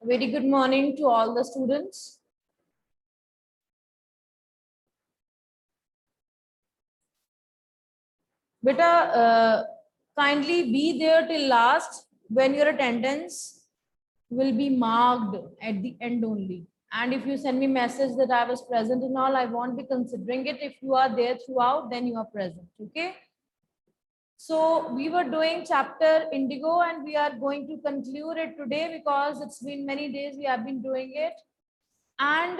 A very good morning to all the students. Beta, kindly be there till last when your attendance will be marked at the end only. And if you send me message that I was present and all, I won't be considering it. If you are there throughout, then you are present. Okay. So we were doing chapter Indigo and we are going to conclude it today because it's been many days we have been doing it. And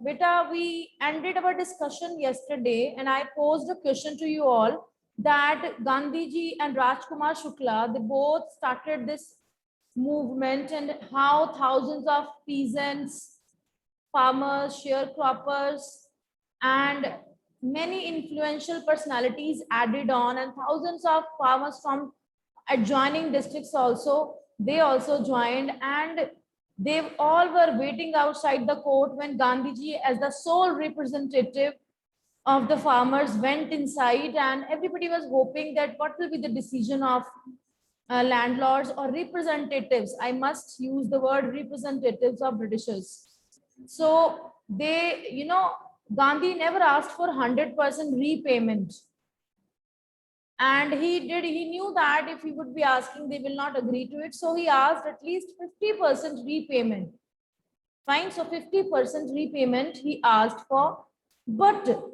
beta, we ended our discussion yesterday and I posed a question to you all that Gandhiji and Rajkumar Shukla, they both started this movement and how thousands of peasants, farmers, sharecroppers, and many influential personalities added on, and thousands of farmers from adjoining districts also, they also joined, and they all were waiting outside the court when Gandhiji, as the sole representative of the farmers, went inside, and everybody was hoping that what will be the decision of landlords or representatives. I must use the word representatives of Britishers. So they, Gandhi never asked for 100% repayment. And he knew that if he would be asking, they will not agree to it. So he asked at least 50% repayment. Fine. So 50% repayment he asked for, but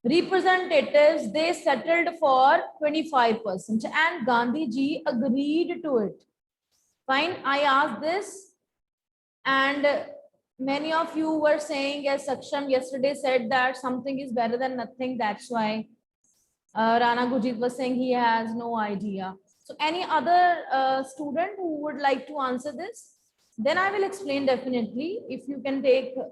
representatives, they settled for 25% and Gandhiji agreed to it. Fine. I asked this and many of you were saying, as Saksham yesterday said, that something is better than nothing. That's why Rana Gurjit was saying he has no idea. So any other student who would like to answer this? Then I will explain definitely. If you can take a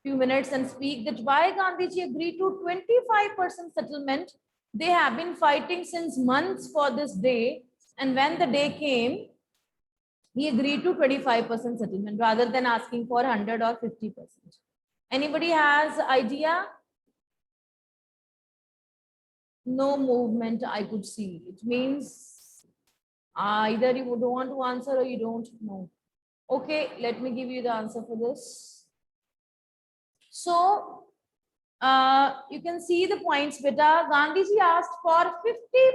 few minutes and speak that why Gandhiji agreed to 25% settlement. They have been fighting since months for this day. And when the day came, he agreed to 25% settlement rather than asking for 100 or 50%. Anybody has idea? No movement I could see. It means either you don't want to answer or you don't know. Okay, let me give you the answer for this. So you can see the points, beta. Gandhiji asked for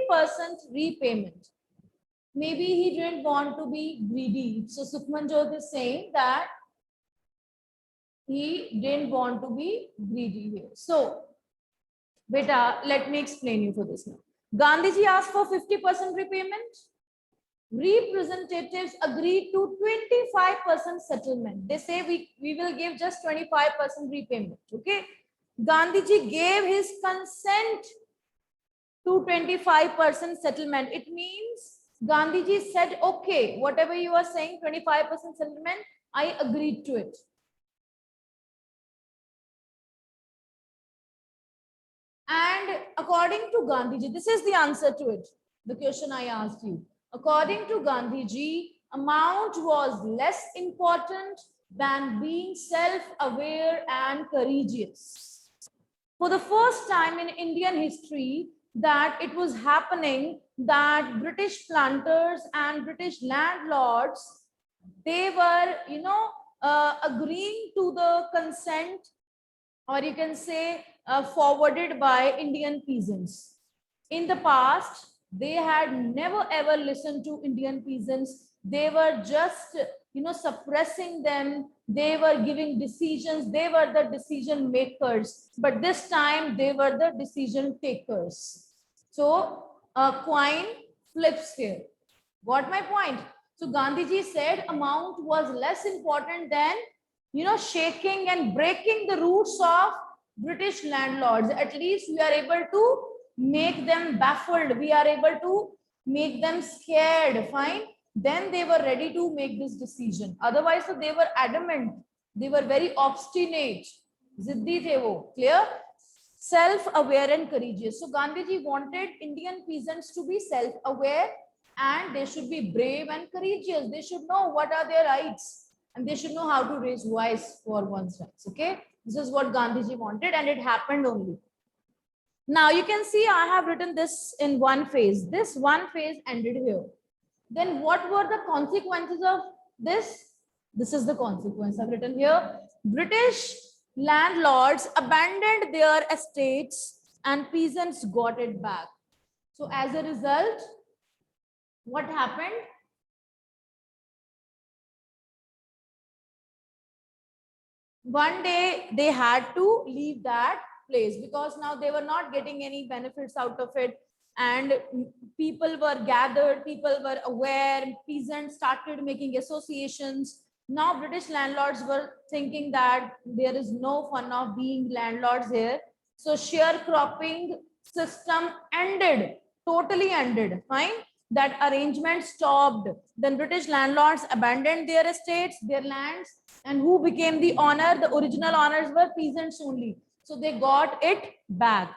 50% repayment. Maybe he didn't want to be greedy. So Sukhman Jyot is saying that he didn't want to be greedy here. So beta, let me explain you for this now. Gandhiji asked for 50% repayment. Representatives agreed to 25% settlement. They say we will give just 25% repayment. Okay. Gandhiji gave his consent to 25% settlement. It means Gandhiji said, okay, whatever you are saying, 25% settlement, I agreed to it. And according to Gandhiji, this is the answer to it, the question I asked you. According to Gandhiji, amount was less important than being self-aware and courageous. For the first time in Indian history, that it was happening that British planters and British landlords, they were, agreeing to the consent, or you can say forwarded by Indian peasants. In the past, they had never ever listened to Indian peasants. They were just, suppressing them. They were giving decisions. They were the decision makers. But this time, they were the decision takers. So a coin flips here. Got my point? So Gandhiji said amount was less important than, shaking and breaking the roots of British landlords. At least we are able to make them baffled. We are able to make them scared. Fine. Then they were ready to make this decision. Otherwise, so they were adamant. They were very obstinate. Ziddi the wo. Clear? Self-aware and courageous. So Gandhiji wanted Indian peasants to be self-aware and they should be brave and courageous. They should know what are their rights and they should know how to raise voice for one's rights. Okay. This is what Gandhiji wanted and it happened only. Now you can see I have written this in one phase. This one phase ended here. Then what were the consequences of this? This is the consequence I've written here. British landlords abandoned their estates and peasants got it back. So as a result, what happened? One day they had to leave that place because now they were not getting any benefits out of it, and people were gathered, people were aware, peasants started making associations. Now British landlords were thinking that there is no fun of being landlords here, so sharecropping system ended, totally ended. Fine, that arrangement stopped. Then British landlords abandoned their estates, their lands, and who became the owner? The original owners were peasants only. So they got it back.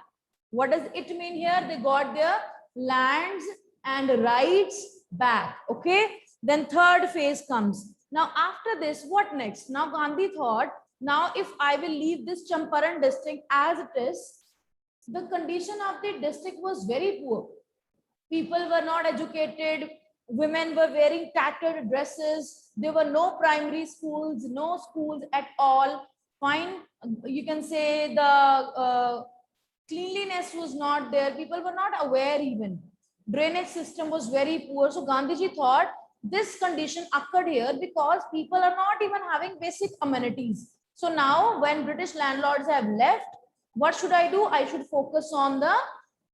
What does it mean here? They got their lands and rights back. Okay. Then third phase comes. Now after this, what next? Now Gandhi thought, now if I will leave this Champaran district as it is, the condition of the district was very poor. People were not educated, women were wearing tattered dresses, there were no primary schools, no schools at all. Fine, you can say the cleanliness was not there, people were not aware even. Drainage system was very poor. So Gandhiji thought this condition occurred here because people are not even having basic amenities. So now when British landlords have left, what should I do? I should focus on the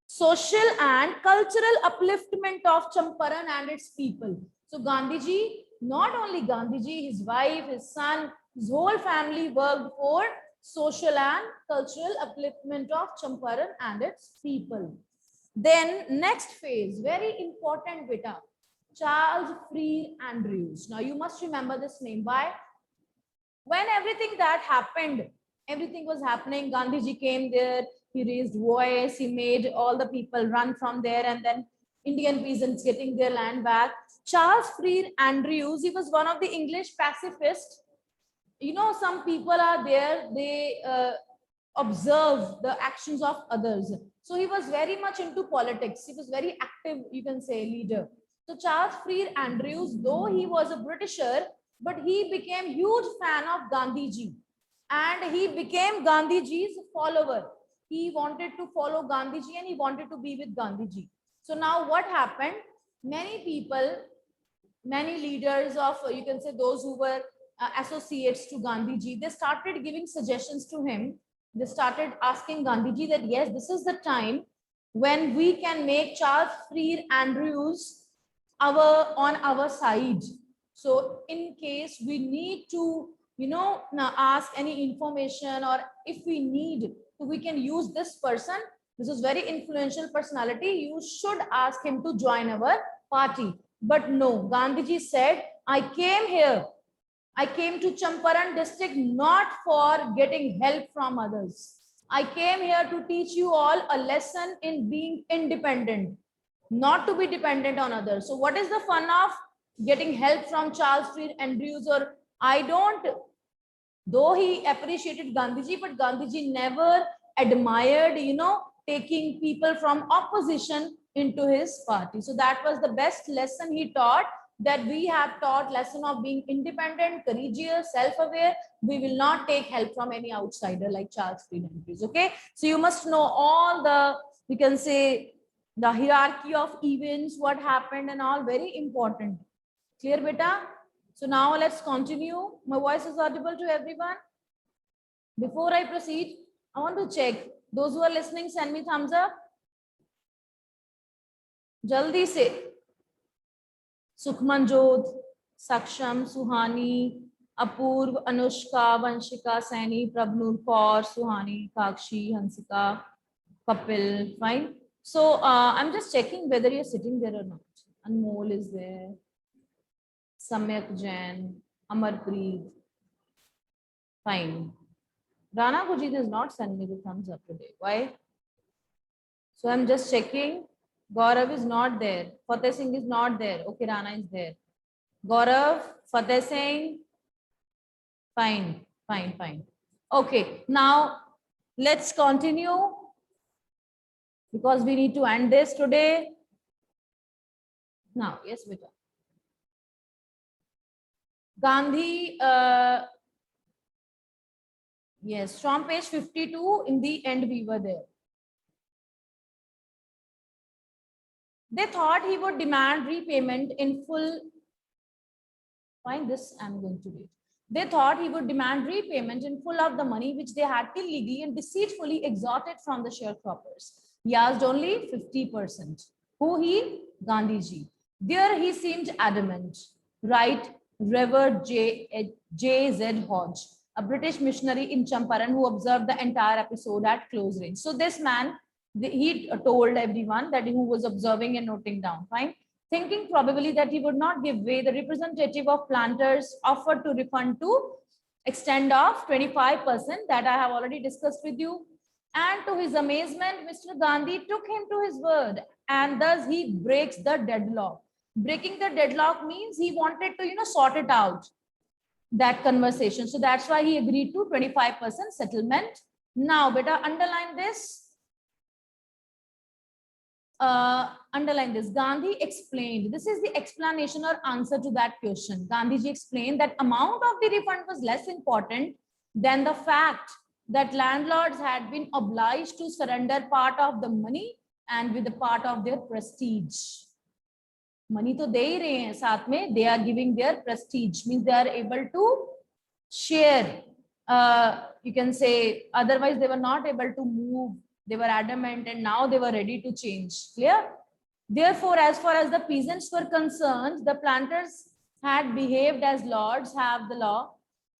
social and cultural upliftment of Champaran and its people. So Gandhiji, not only Gandhiji, his wife, his son, his whole family worked for social and cultural upliftment of Champaran and its people. Then next phase, very important beta, Charles Freer Andrews. Now you must remember this name. Why? When everything that happened, everything was happening, Gandhiji came there, he raised voice, he made all the people run from there, and then Indian peasants getting their land back. Charles Freer Andrews, he was one of the English pacifists. You know, some people are there, they observe the actions of others. So he was very much into politics. He was very active, you can say, leader. So Charles Freer Andrews, though he was a Britisher, but he became huge fan of Gandhiji, and he became Gandhiji's follower. He wanted to follow Gandhiji and he wanted to be with Gandhiji. So now what happened? Many people, many leaders of, you can say, those who were associates to Gandhiji, they started giving suggestions to him. They started asking Gandhiji that yes, this is the time when we can make Charles Freer Andrews on our side. So in case we need to, you know, ask any information, or if we need to, we can use this person. This is very influential personality. You should ask him to join our party. But no, Gandhiji said, I came here, I came to Champaran district not for getting help from others. I came here to teach you all a lesson in being independent, not to be dependent on others. So what is the fun of getting help from Charles Freer Andrews? Or I don't, though he appreciated Gandhiji, but Gandhiji never admired, you know, taking people from opposition into his party. So that was the best lesson he taught, that we have taught lesson of being independent, courageous, self-aware. We will not take help from any outsider like Charles Freer Andrews. Okay, so you must know all the, we can say, the hierarchy of events, what happened and all, very important. Clear, beta? So now let's continue. My voice is audible to everyone. Before I proceed, I want to check. Those who are listening, send me thumbs up. Jaldi se. Sukhmanjot, Saksham, Suhani, Apurv, Anushka, Vanshika, Saini, Prabnur Kaur, Suhani, Kakshi, Hansika, Kapil. Fine. So I'm just checking whether you're sitting there or not. Anmol is there. Samyak Jain, Amarpreet. Fine. Rana Gujit is not sending me the thumbs up today. Why? So I'm just checking. Gaurav is not there. Fateh Singh is not there. Okay, Rana is there. Gaurav, Fateh Singh. Fine, fine, fine. Okay, now let's continue because we need to end this today. Now, yes, beta. Gandhi, yes, from page 52, in the end we were there. They thought he would demand repayment in full. Fine, this I'm going to read. They thought he would demand repayment in full of the money which they had illegally and deceitfully extorted from the sharecroppers. He asked only 50%. Who he? Gandhiji. There he seemed adamant. Right, Reverend J.Z. Hodge, a British missionary in Champaran who observed the entire episode at close range. So this man, he told everyone that who was observing and noting down. Fine. Thinking probably that he would not give way, the representative of planters offered to refund to extent of 25% that I have already discussed with you. And to his amazement, Mr. Gandhi took him to his word, and thus he breaks the deadlock. Breaking the deadlock means he wanted to, sort it out, that conversation. So that's why he agreed to 25% settlement. Now, beta, underline this. Underline this. Gandhi explained, this is the explanation or answer to that question. Gandhiji explained that amount of the refund was less important than the fact that landlords had been obliged to surrender part of the money and with the part of their prestige. Money to de hi rahe hain, saath mein they are giving their prestige, means they are able to share. You can say, otherwise they were not able to move. They were adamant and now they were ready to change. Clear? Therefore, as far as the peasants were concerned, the planters had behaved as lords have the law.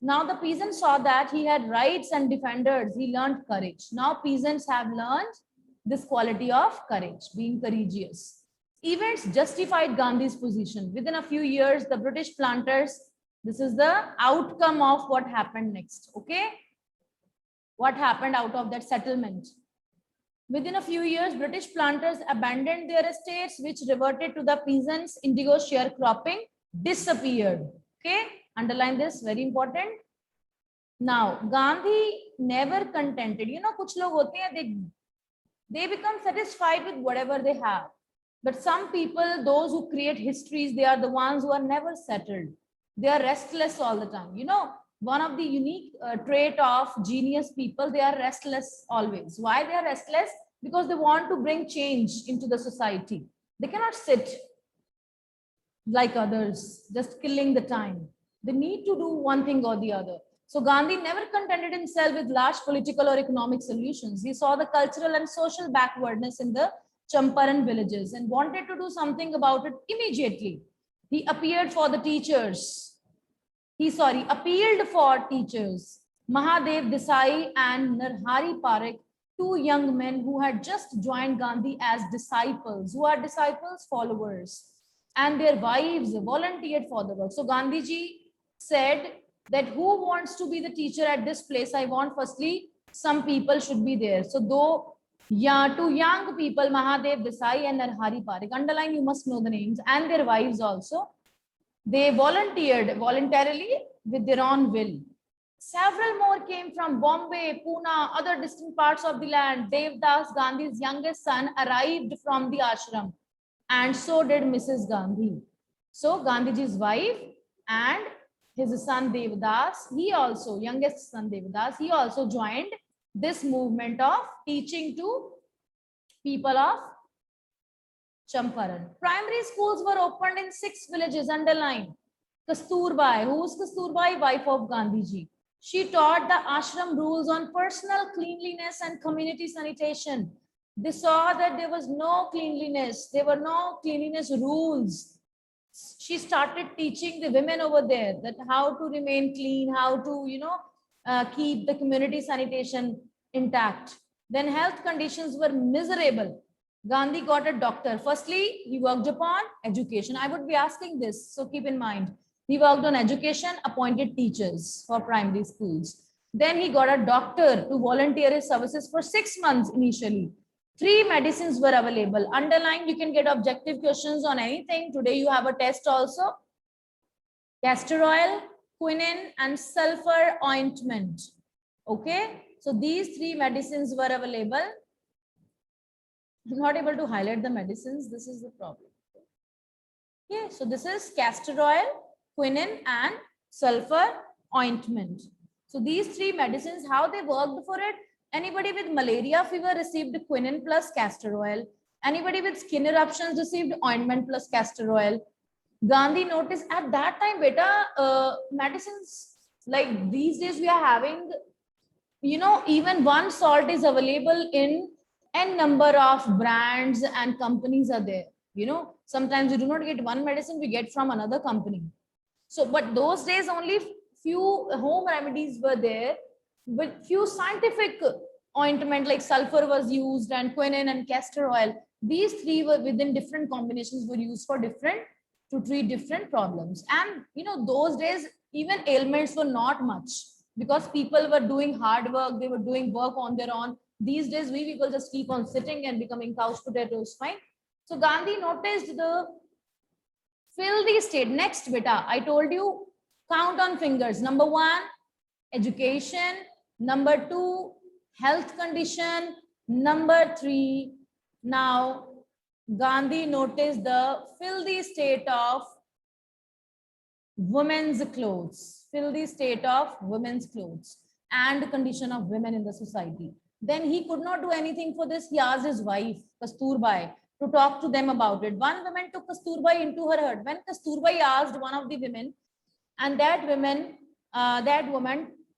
Now the peasants saw that he had rights and defenders. He learned courage. Now peasants have learned this quality of courage, being courageous. Events justified Gandhi's position. Within a few years, the British planters, this is the outcome of what happened next. Okay? What happened out of that settlement? Within a few years, British planters abandoned their estates, which reverted to the peasants. Indigo sharecropping disappeared. Okay, underline this, very important. Now, Gandhi never contented. Kuch log hote hain, they become satisfied with whatever they have. But some people, those who create histories, they are the ones who are never settled. They are restless all the time. One of the unique trait of genius people, they are restless always. Why they are restless? Because they want to bring change into the society. They cannot sit like others, just killing the time. They need to do one thing or the other. So Gandhi never contented himself with large political or economic solutions. He saw the cultural and social backwardness in the Champaran villages and wanted to do something about it immediately. He appeared for the teachers. Appealed for teachers. Mahadev Desai and Narhari Parekh, two young men who had just joined Gandhi as disciples. Who are disciples? Followers. And their wives volunteered for the work. So Gandhiji said that who wants to be the teacher at this place? I want firstly, some people should be there. So two young people, Mahadev Desai and Narhari Parekh, underline, you must know the names, and their wives also. They volunteered voluntarily with their own will. Several more came from Bombay, Pune, other distant parts of the land. Devdas, Gandhi's youngest son, arrived from the ashram, and so did Mrs. Gandhi. So Gandhiji's wife and his son Devdas, youngest son Devdas, he also joined this movement of teaching to people of Champaran. Primary schools were opened in 6 villages. Underline. Kasturbai. Who's Kasturbai? Wife of Gandhiji. She taught the ashram rules on personal cleanliness and community sanitation. They saw that there was no cleanliness. There were no cleanliness rules. She started teaching the women over there that how to remain clean, how to, keep the community sanitation intact. Then health conditions were miserable. Gandhi got a doctor. Firstly, he worked upon education. I would be asking this, so keep in mind. He worked on education, appointed teachers for primary schools. Then he got a doctor to volunteer his services for 6 months initially. 3 medicines were available. Underline, you can get objective questions on anything. Today you have a test also. Castor oil, quinine, and sulfur ointment. Okay, so these 3 medicines were available. I'm not able to highlight the medicines. This is the problem. Okay, so this is castor oil, quinine, and sulfur, ointment. So these three medicines, how they worked for it, anybody with malaria fever received quinine plus castor oil. Anybody with skin eruptions received ointment plus castor oil. Gandhi noticed at that time, beta, medicines like these days we are having, you know, even one salt is available in n number of brands and companies are there. You know, sometimes you do not get one medicine, we get from another company. So, but those days only few home remedies were there, but few scientific ointment like sulfur was used and quinine and castor oil. These three were within different combinations were used for different to treat different problems. And you know, those days even ailments were not much because people were doing hard work, they were doing work on their own. These days we people just keep on sitting and becoming couch potatoes, fine. So Gandhi noticed the filthy state. Next, beta, I told you, count on fingers. Number one, education. Number two, health condition. Number three, now Gandhi noticed the filthy state of women's clothes, filthy state of women's clothes and condition of women in the society. Then he could not do anything for this. He asked his wife, Kasturbai, to talk to them about it. One woman took Kasturbai into her hut. When Kasturbai asked one of the women, and that woman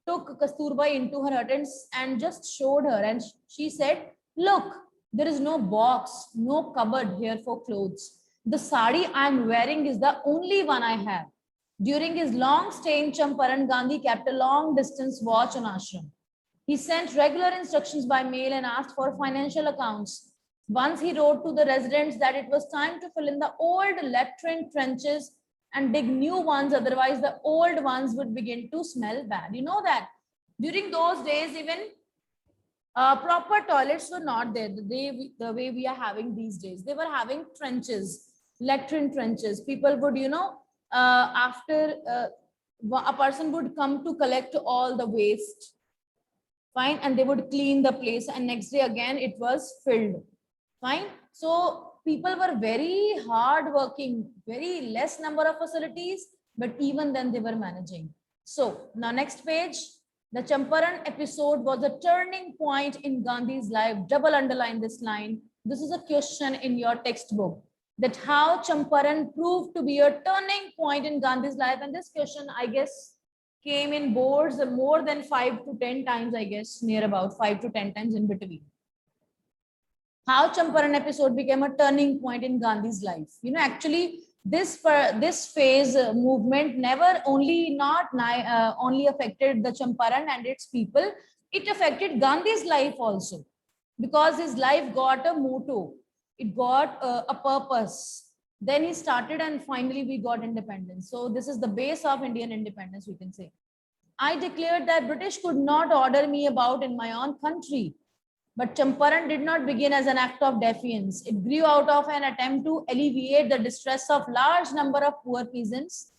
took Kasturbai into her hut and just showed her. And she said, look, there is no box, no cupboard here for clothes. The sari I'm wearing is the only one I have. During his long stay in Champaran, Gandhi kept a long distance watch on ashram. He sent regular instructions by mail and asked for financial accounts. Once he wrote to the residents that it was time to fill in the old latrine trenches and dig new ones, otherwise the old ones would begin to smell bad. You know that during those days, even proper toilets were not there the way we are having these days. They were having trenches, latrine trenches. People would, you know, after a person would come to collect all the waste, fine, and they would clean the place, and next day again it was filled, fine. So people were very hard working, very less number of facilities, but even then they were managing. So now next page, the Champaran episode was a turning point in Gandhi's life. Double underline this line. This is a question in your textbook, that how Champaran proved to be a turning point in Gandhi's life. And this question, I guess, came in boards more than 5 to 10 times, I guess, near about 5 to 10 times in between. How Champaran episode became a turning point in Gandhi's life. You know, actually, this phase movement never only only affected the Champaran and its people, it affected Gandhi's life also, because his life got a motto, it got a purpose. Then he started and finally we got independence. So this is the base of Indian independence, we can say. I declared that British could not order me about in my own country. But Champaran did not begin as an act of defiance. It grew out of an attempt to alleviate the distress of large number of poor peasants.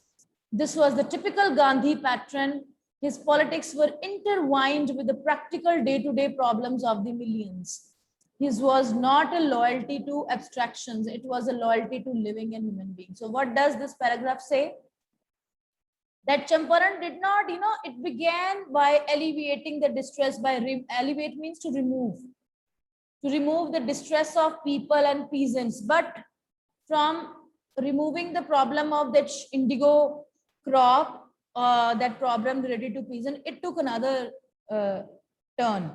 This was the typical Gandhi pattern. His politics were intertwined with the practical day-to-day problems of the millions. His was not a loyalty to abstractions. It was a loyalty to living and human beings. So what does this paragraph say? That Champaran did not, you know, it began by alleviating the distress. By alleviate means to remove the distress of people and peasants. But from removing the problem of that indigo crop, that problem related to peasant, it took another turn.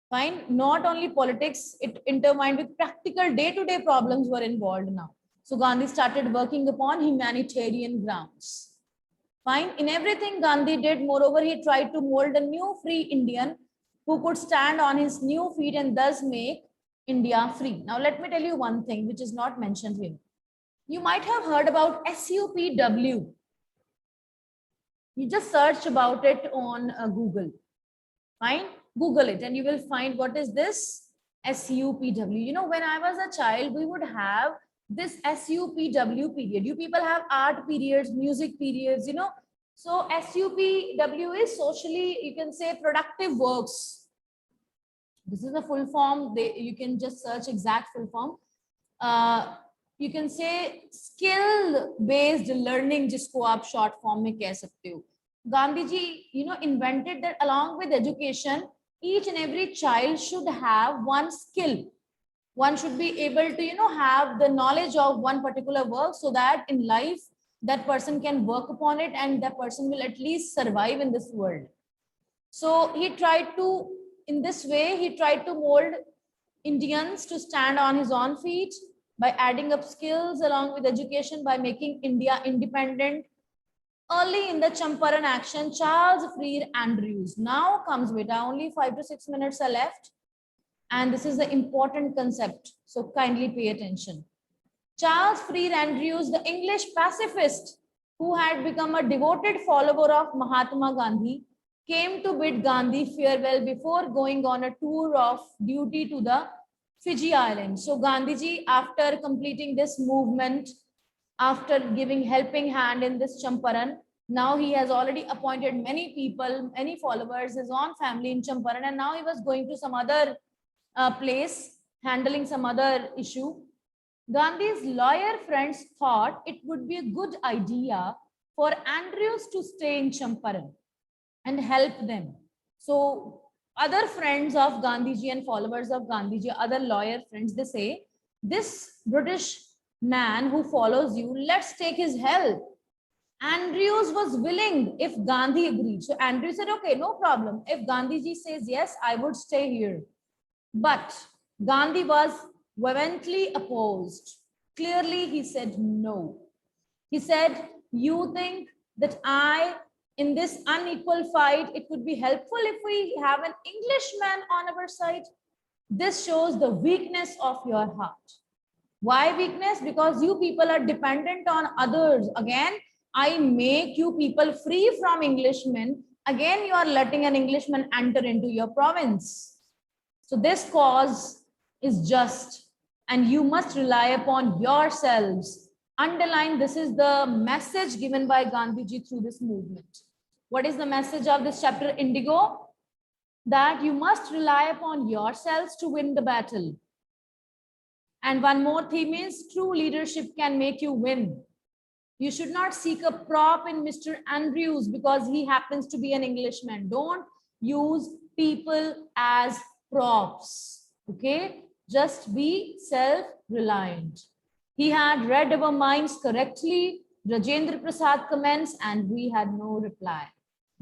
Fine, not only politics, it intertwined with practical day-to-day problems were involved now. So Gandhi started working upon humanitarian grounds. Fine. In everything Gandhi did, moreover, he tried to mold a new free Indian who could stand on his new feet and thus make India free. Now, let me tell you one thing which is not mentioned here. You might have heard about SUPW. You just search about it on Google. Fine. Google it and you will find what is this SUPW. You know, when I was a child, we would have this SUPW period. You people have art periods, music periods, you know. So SUPW is socially, you can say, productive works. This is a full form. You can just search exact full form. you can say skill based learning, जिसको आप short form में कह सकते हो. Gandhi ji, invented that along with education, each and every child should have one skill. One should be able to, have the knowledge of one particular work, so that in life that person can work upon it and that person will at least survive in this world. So he tried to, in this way, he tried to mold Indians to stand on his own feet by adding up skills along with education, by making India independent. Early in the Champaran action, Charles Freer Andrews. Now comes beta, only 5 to 6 minutes are left. And this is the important concept, so kindly pay attention. Charles Freer Andrews, the English pacifist who had become a devoted follower of Mahatma Gandhi, came to bid Gandhi farewell before going on a tour of duty to the Fiji Islands. So Gandhiji, after completing this movement, after giving helping hand in this Champaran, now he has already appointed many people, many followers, his own family in Champaran, and now he was going to some other place, handling some other issue. Gandhi's lawyer friends thought it would be a good idea for Andrews to stay in Champaran and help them. So other friends of Gandhiji and followers of Gandhiji, other lawyer friends, they say, this British man who follows you, let's take his help. Andrews was willing if Gandhi agreed. So Andrews said, okay, no problem. If Gandhiji says yes, I would stay here. But Gandhi was vehemently opposed. Clearly, he said no. He said, you think that in this unequal fight, it would be helpful if we have an Englishman on our side? This shows the weakness of your heart. Why weakness? Because you people are dependent on others. Again, I make you people free from Englishmen. Again, you are letting an Englishman enter into your province. So this cause is just, and you must rely upon yourselves. Underline, this is the message given by Gandhiji through this movement. What is the message of this chapter, Indigo? That you must rely upon yourselves to win the battle. And one more theme is true leadership can make you win. You should not seek a prop in Mr. Andrews because he happens to be an Englishman. Don't use people as props. Okay, just be self-reliant. He had read our minds correctly. Rajendra Prasad comments, and we had no reply.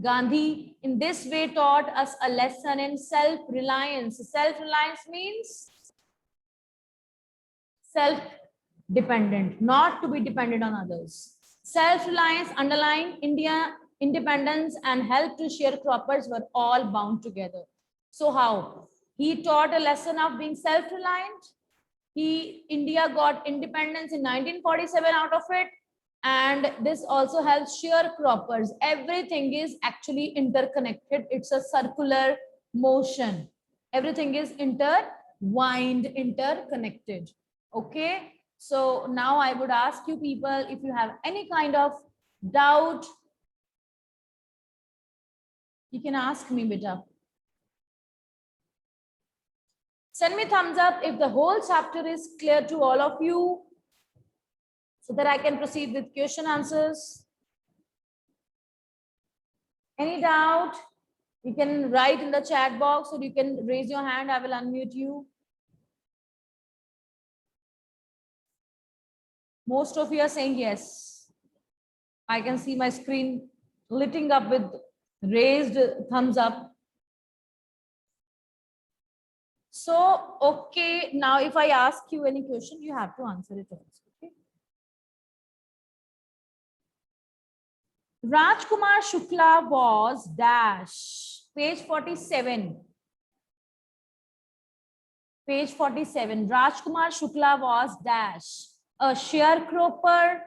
Gandhi in this way taught us a lesson in self-reliance. Self-reliance means self-dependent, not to be dependent on others. Self-reliance, underlying India independence and help to sharecroppers were all bound together. So how? He taught a lesson of being self-reliant. India got independence in 1947 out of it. And this also helps sharecroppers. Everything is actually interconnected. It's a circular motion. Everything is intertwined, interconnected. Okay. So now I would ask you people, if you have any kind of doubt, you can ask me, beta. Send me thumbs up if the whole chapter is clear to all of you, so that I can proceed with question answers. Any doubt? You can write in the chat box, or you can raise your hand. I will unmute you. Most of you are saying yes. I can see my screen lighting up with raised thumbs up. So, okay, now if I ask you any question, you have to answer it also. Okay? Rajkumar Shukla was dash, page 47. Page 47. Rajkumar Shukla was dash, a sharecropper,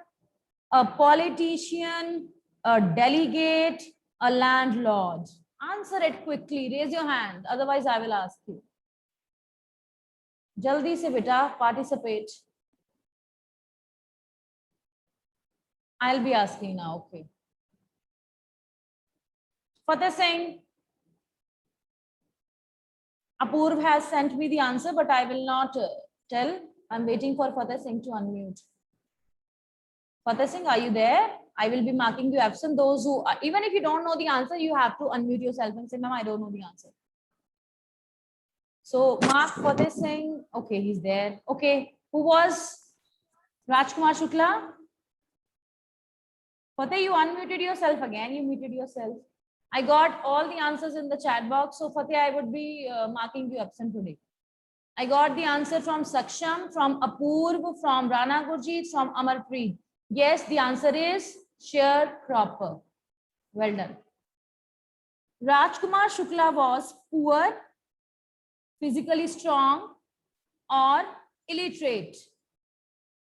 a politician, a delegate, a landlord. Answer it quickly. Raise your hand. Otherwise, I will ask you. Jaldi se beta, participate. I'll be asking now. Okay. Fateh Singh. Apurv has sent me the answer, but I will not tell. I'm waiting for Fateh Singh to unmute. Fateh Singh, are you there? I will be marking you absent. Those who, even if you don't know the answer, you have to unmute yourself and say, ma'am, I don't know the answer. So mark Fateh Singh. Okay, he's there. Okay, who was Rajkumar Shukla? Fateh, you unmuted yourself again. You muted yourself. I got all the answers in the chat box. So Fateh, I would be marking you absent today. I got the answer from Saksham, from Apurv, from Rana Gurjeet, from Amarpreet. Yes, the answer is sharecropper. Well done. Rajkumar Shukla was poor, physically strong, or illiterate.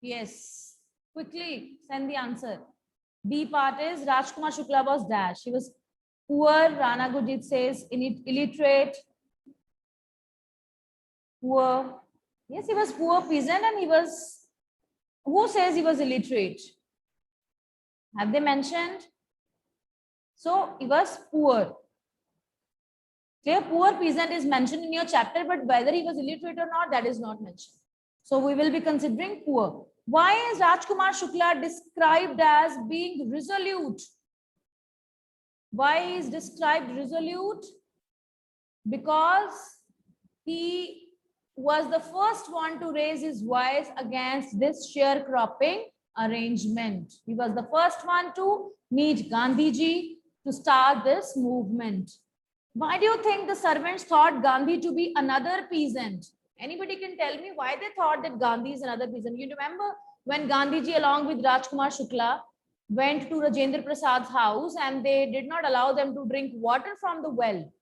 Yes. Quickly send the answer. B part is Rajkumar Shukla was dash. He was poor. Rana Gurjeet says illiterate. Poor. Yes, he was poor peasant and he was. Who says he was illiterate? Have they mentioned? So he was poor. Clear? Poor peasant is mentioned in your chapter, but whether he was illiterate or not, that is not mentioned. So we will be considering poor. Why is Rajkumar Shukla described as being resolute? Why is described resolute? Because he was the first one to raise his voice against this sharecropping arrangement. He was the first one to meet Gandhiji to start this movement. Why do you think the servants thought Gandhi to be another peasant? Anybody can tell me why they thought that Gandhi is another peasant? You remember when Gandhiji along with Rajkumar Shukla went to Rajendra Prasad's house and they did not allow them to drink water from the well.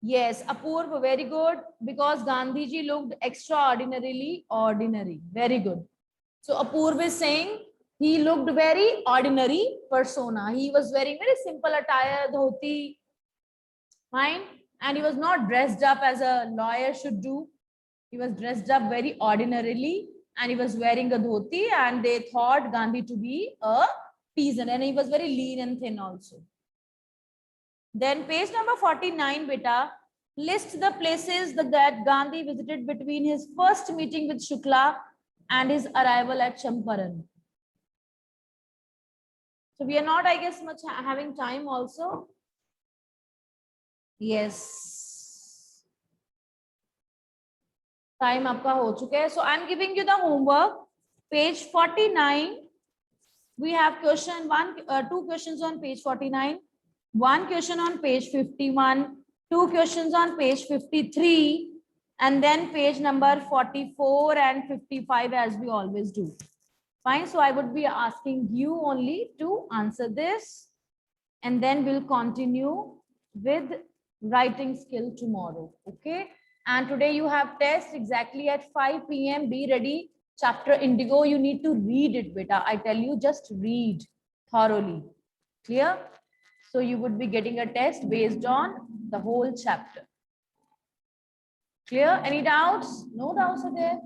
Yes, Apurva, very good, because Gandhiji looked extraordinarily ordinary. Very good. So Apurva is saying he looked very ordinary persona. He was wearing very simple attire, dhoti, fine, and he was not dressed up as a lawyer should do. He was dressed up very ordinarily and he was wearing a dhoti, and they thought Gandhi to be a peasant, and he was very lean and thin also. Then page number 49, beta, list the places that Gandhi visited between his first meeting with Shukla and his arrival at Champaran. So we are not, I guess, much having time also. Yes. Time आपका हो चुका है. So I'm giving you the homework. Page 49. We have question one, two questions on page 49. One question on page 51, two questions on page 53, and then page number 44 and 55 as we always do. Fine, so I would be asking you only to answer this, and then we'll continue with writing skill tomorrow, okay? And today you have test exactly at 5 p.m. Be ready. Chapter Indigo, you need to read it, beta. I tell you, just read thoroughly. Clear? So you would be getting a test based on the whole chapter. Clear? Any doubts? No doubts are there?